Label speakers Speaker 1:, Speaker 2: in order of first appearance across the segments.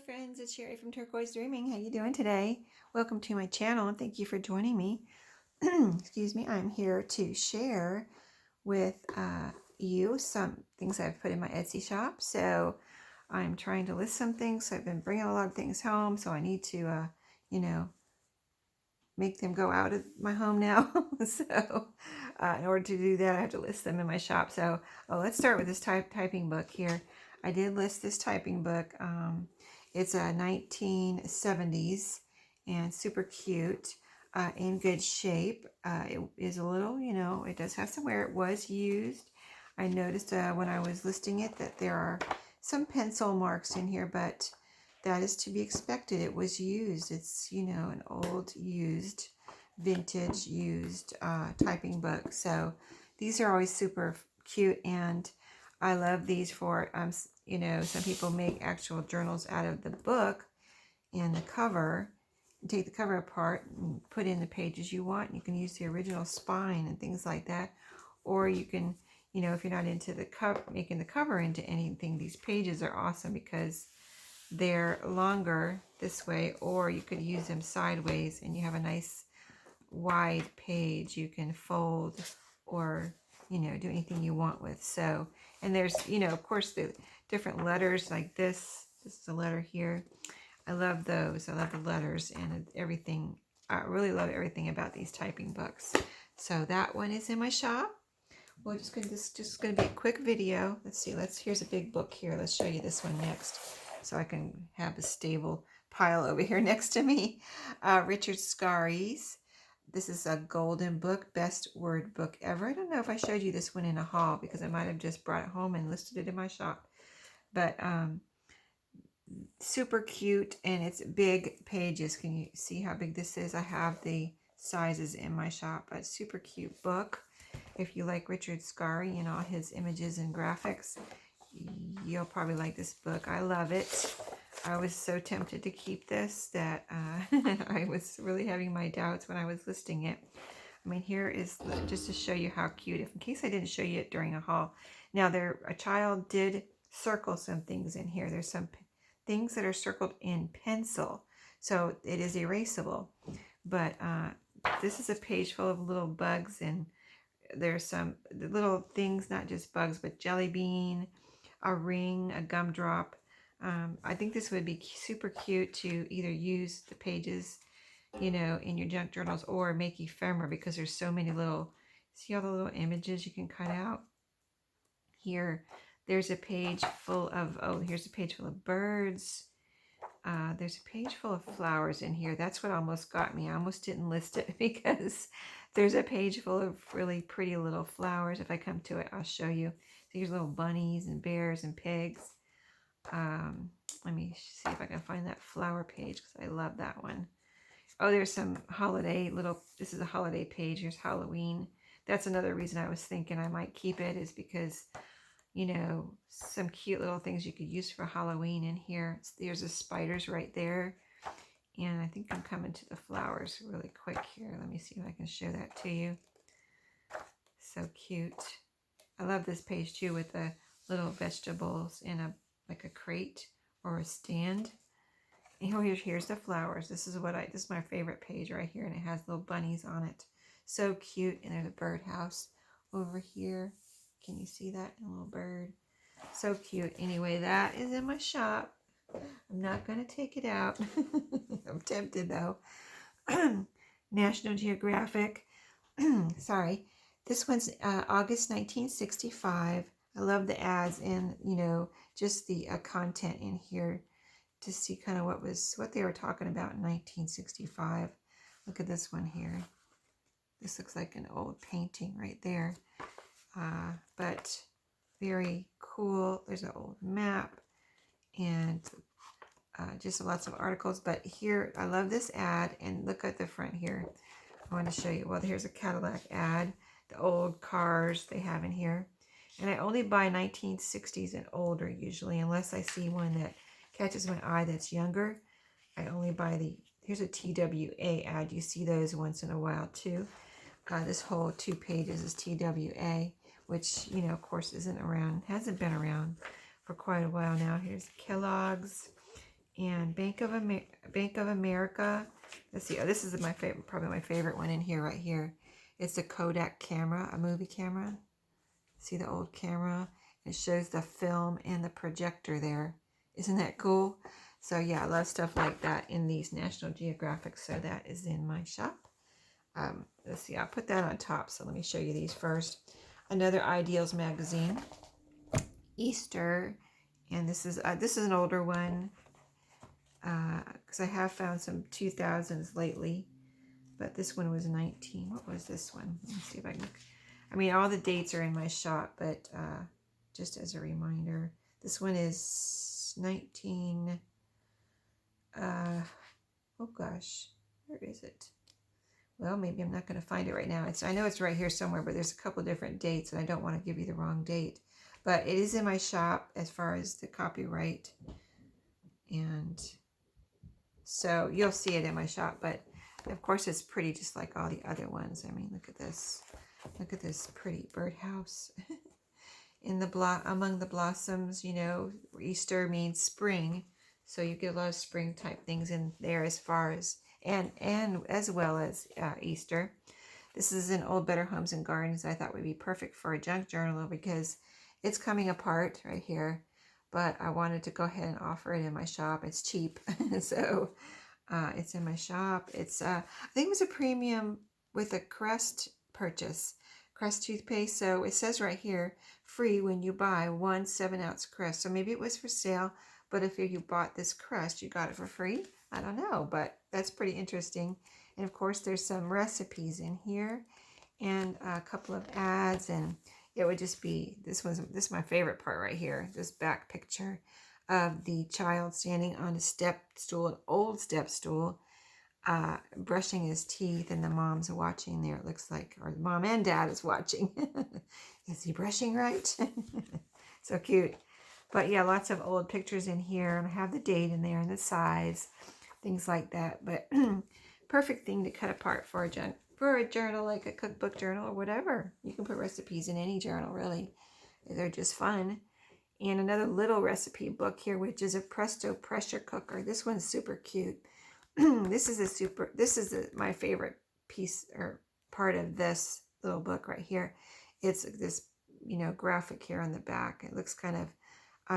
Speaker 1: friends, it's Sherry from Turquoise Dreaming. How you doing today? Welcome to my channel and thank you for joining me. Excuse me, I'm here to share with you some things I've put in my Etsy shop. So I'm trying to list some things. So I've been bringing a lot of things home, so I need to, make them go out of my home now. So in order to do that, I have to list them in my shop. So let's start with this typing book here. I did list this typing book. It's a 1970s and super cute, in good shape. It is a little, it does have some wear. It was used. I noticed when I was listing it that there are some pencil marks in here, but that is to be expected. It was used. It's, an old, used, vintage, used typing book. So these are always super cute, and I love these for, some people make actual journals out of the book and the cover. You take the cover apart and put in the pages you want. You can use the original spine and things like that. Or you can, if you're not into the making the cover into anything, these pages are awesome because they're longer this way, or you could use them sideways and you have a nice wide page you can fold or do anything you want with. So, and there's of course the different letters like this is a letter here. I love those. I love the letters and everything. I really love everything about these typing books. So that one is in my shop. Well, just gonna be a quick video. Let's see. Here's a big book here. Let's show you this one next, so I can have a stable pile over here next to me. Richard Scarry's. This is a golden book, best word book ever. I don't know if I showed you this one in a haul because I might have just brought it home and listed it in my shop. But super cute, and it's big pages. Can you see how big this is? I have the sizes in my shop. A super cute book. If you like Richard Scarry and all his images and graphics, you'll probably like this book. I love it. I was so tempted to keep this that I was really having my doubts when I was listing it. I mean, here is just to show you how cute, if in case I didn't show you it during a haul. Now, a child did circle some things in here. There's some things that are circled in pencil, so it is erasable. But this is a page full of little bugs, and there's some little things, not just bugs, but jelly bean, a ring, a gumdrop. I think this would be super cute to either use the pages, in your junk journals, or make ephemera, because there's so many little, see all the little images you can cut out. Here, there's a page full of, here's a page full of birds. There's a page full of flowers in here. That's what almost got me. I almost didn't list it because there's a page full of really pretty little flowers. If I come to it, I'll show you. So here's little bunnies and bears and pigs. Let me see if I can find that flower page because I love that one. Oh, there's some holiday this is a holiday page. Here's Halloween. That's another reason I was thinking I might keep it, is because some cute little things you could use for Halloween in here. There's the spiders right there. And I think I'm coming to the flowers really quick here. Let me see if I can show that to you. So cute. I love this page too, with the little vegetables in like a crate or a stand. And here's the flowers. This is my favorite page right here, and it has little bunnies on it. So cute. And there's a birdhouse over here. Can you see that? A little bird. So cute. Anyway, that is in my shop. I'm not going to take it out. I'm tempted though. National Geographic. Sorry. This one's August 1965. I love the ads and, just the content in here to see kind of what they were talking about in 1965. Look at this one here. This looks like an old painting right there. But very cool. There's an old map and just lots of articles. But here, I love this ad, and look at the front here. I want to show you. Well, here's a Cadillac ad, the old cars they have in here. And I only buy 1960s and older usually, unless I see one that catches my eye that's younger. I only buy here's a TWA ad. You see those once in a while too. This whole 2 pages is TWA, which, of course hasn't been around for quite a while now. Here's Kellogg's, and Bank of America. Let's see. Oh, this is my favorite, probably my favorite one in here, right here. It's a Kodak camera, a movie camera. See the old camera? It shows the film and the projector there. Isn't that cool? So yeah, I love stuff like that in these National Geographic. So that is in my shop. Let's see. I'll put that on top. So let me show you these first. Another Ideals magazine, Easter, and this is an older one. Because I have found some 2000s lately, but this one was 19. What was this one? Let me see if I can. I mean, all the dates are in my shop, but just as a reminder, this one is 19. Oh gosh, where is it? Well, maybe I'm not going to find it right now. I know it's right here somewhere, but there's a couple different dates, and I don't want to give you the wrong date. But it is in my shop as far as the copyright, and so you'll see it in my shop. But of course, it's pretty just like all the other ones. I mean, look at this. Look at this pretty birdhouse in the among the blossoms. You know, Easter means spring, so you get a lot of spring type things in there as far as and as well as Easter. This is an old Better Homes and Gardens. I thought would be perfect for a junk journal because it's coming apart right here. But I wanted to go ahead and offer it in my shop. It's cheap, so it's in my shop. It's I think it was a premium with a Crest purchase, Crest toothpaste. So it says right here, free when you buy 1 7-ounce Crest. So maybe it was for sale, but if you bought this Crest, you got it for free. I don't know, but that's pretty interesting. And of course, there's some recipes in here, and a couple of ads, and it would just be this is my favorite part right here. This back picture of the child standing on a step stool, an old step stool, brushing his teeth, and the mom's watching there. It looks like, or the mom and dad is watching. Is he brushing right? So cute. But yeah, lots of old pictures in here, and I have the date in there and the size, things like that. But perfect thing to cut apart for a journal, like a cookbook journal or whatever. You can put recipes in any journal, really. They're just fun. And another little recipe book here, which is a Presto pressure cooker. This one's super cute. This is my favorite piece or part of this little book right here. It's this, graphic here on the back. It looks kind of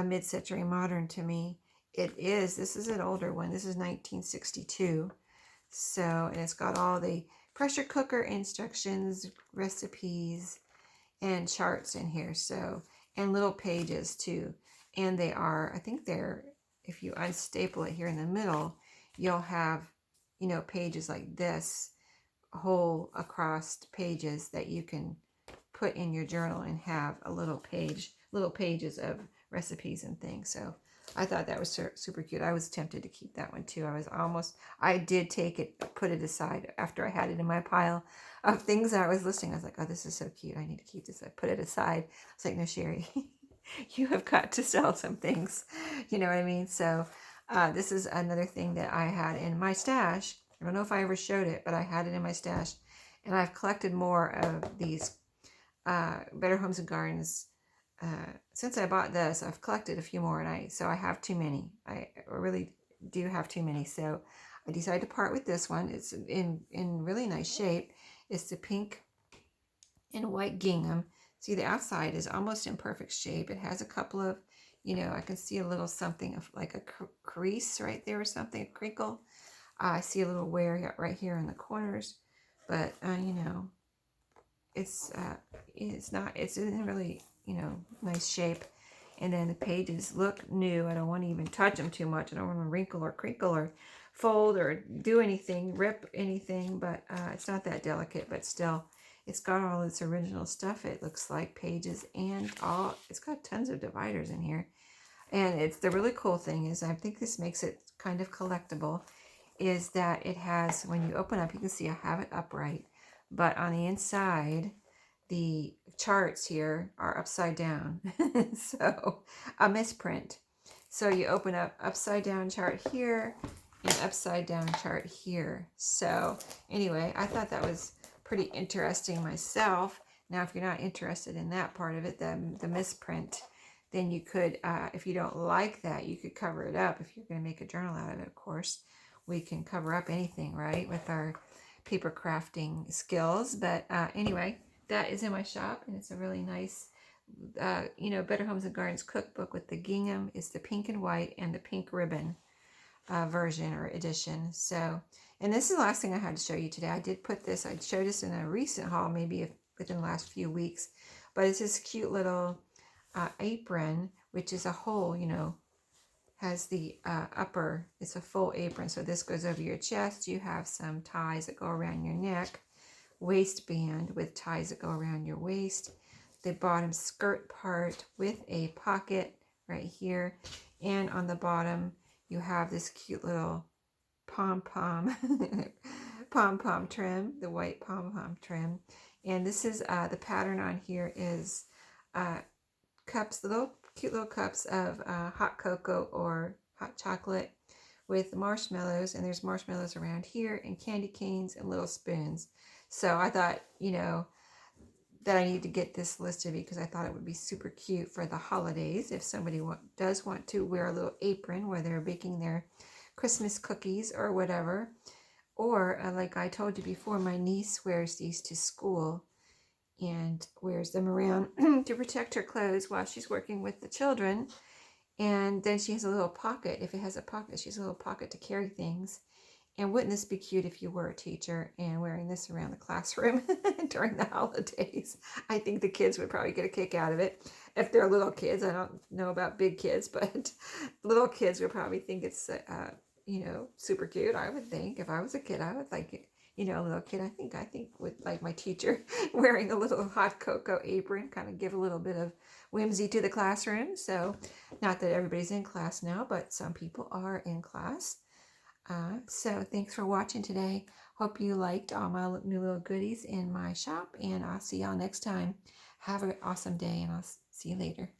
Speaker 1: mid-century modern to me. This is an older one. This is 1962. So, and it's got all the pressure cooker instructions, recipes, and charts in here. So, and little pages too. And I think if you unstaple it here in the middle, you'll have, pages like this, whole across pages that you can put in your journal and have a little pages of recipes and things. So I thought that was super cute. I was tempted to keep that one too. I did take it, put it aside after I had it in my pile of things that I was listing. I was like, oh, this is so cute. I need to keep this. I put it aside. I was like, no, Sherry, you have got to sell some things. You know what I mean? So this is another thing that I had in my stash. I don't know if I ever showed it, but I had it in my stash. And I've collected more of these Better Homes and Gardens. Since I bought this, I've collected a few more, and so I have too many. I really do have too many. So I decided to part with this one. It's in really nice shape. It's the pink and white gingham. See, the outside is almost in perfect shape. It has a couple of, I can see a little something of like a crease right there or something, a crinkle. I see a little wear right here in the corners, but it's in really, nice shape. And then the pages look new. I don't want to even touch them too much. I don't want to wrinkle or crinkle or fold or do anything, rip anything, but it's not that delicate, but still, it's got all its original stuff. It looks like pages and it's got tons of dividers in here. And the really cool thing is, I think this makes it kind of collectible, is that it has, when you open up, you can see I have it upright, but on the inside, the charts here are upside down. So a misprint. So you open up upside down chart here and upside down chart here. So anyway, I thought that was pretty interesting myself. Now, if you're not interested in that part of it, the misprint, then you could, if you don't like that, you could cover it up. If you're going to make a journal out of it, of course, we can cover up anything, right, with our paper crafting skills. But anyway, that is in my shop, and it's a really nice, Better Homes and Gardens cookbook with the gingham is the pink and white and the pink ribbon version or edition. So, and this is the last thing I had to show you today. I did put this, I showed this in a recent haul, maybe within the last few weeks, but it's this cute little apron, which is a whole, has the upper, it's a full apron. So this goes over your chest. You have some ties that go around your neck, waistband with ties that go around your waist, the bottom skirt part with a pocket right here, and on the bottom you have this cute little pom-pom pom-pom trim, the white pom-pom trim. And this is the pattern on here is cups, cute little cups of hot cocoa or hot chocolate with marshmallows, and there's marshmallows around here and candy canes and little spoons. So I thought, that I need to get this listed because I thought it would be super cute for the holidays if somebody does want to wear a little apron where they're baking their Christmas cookies or whatever. Or like I told you before, my niece wears these to school and wears them around to protect her clothes while she's working with the children. And then she has a little pocket. If it has a pocket, she has a little pocket to carry things. And wouldn't this be cute if you were a teacher and wearing this around the classroom during the holidays? I think the kids would probably get a kick out of it. If they're little kids, I don't know about big kids, but little kids would probably think it's, super cute. I would think if I was a kid, I would like it. A little kid, I think would like my teacher wearing a little hot cocoa apron, kind of give a little bit of whimsy to the classroom. So not that everybody's in class now, but some people are in class. So thanks for watching today. Hope you liked all my new little goodies in my shop, and I'll see y'all next time. Have an awesome day, and I'll see you later.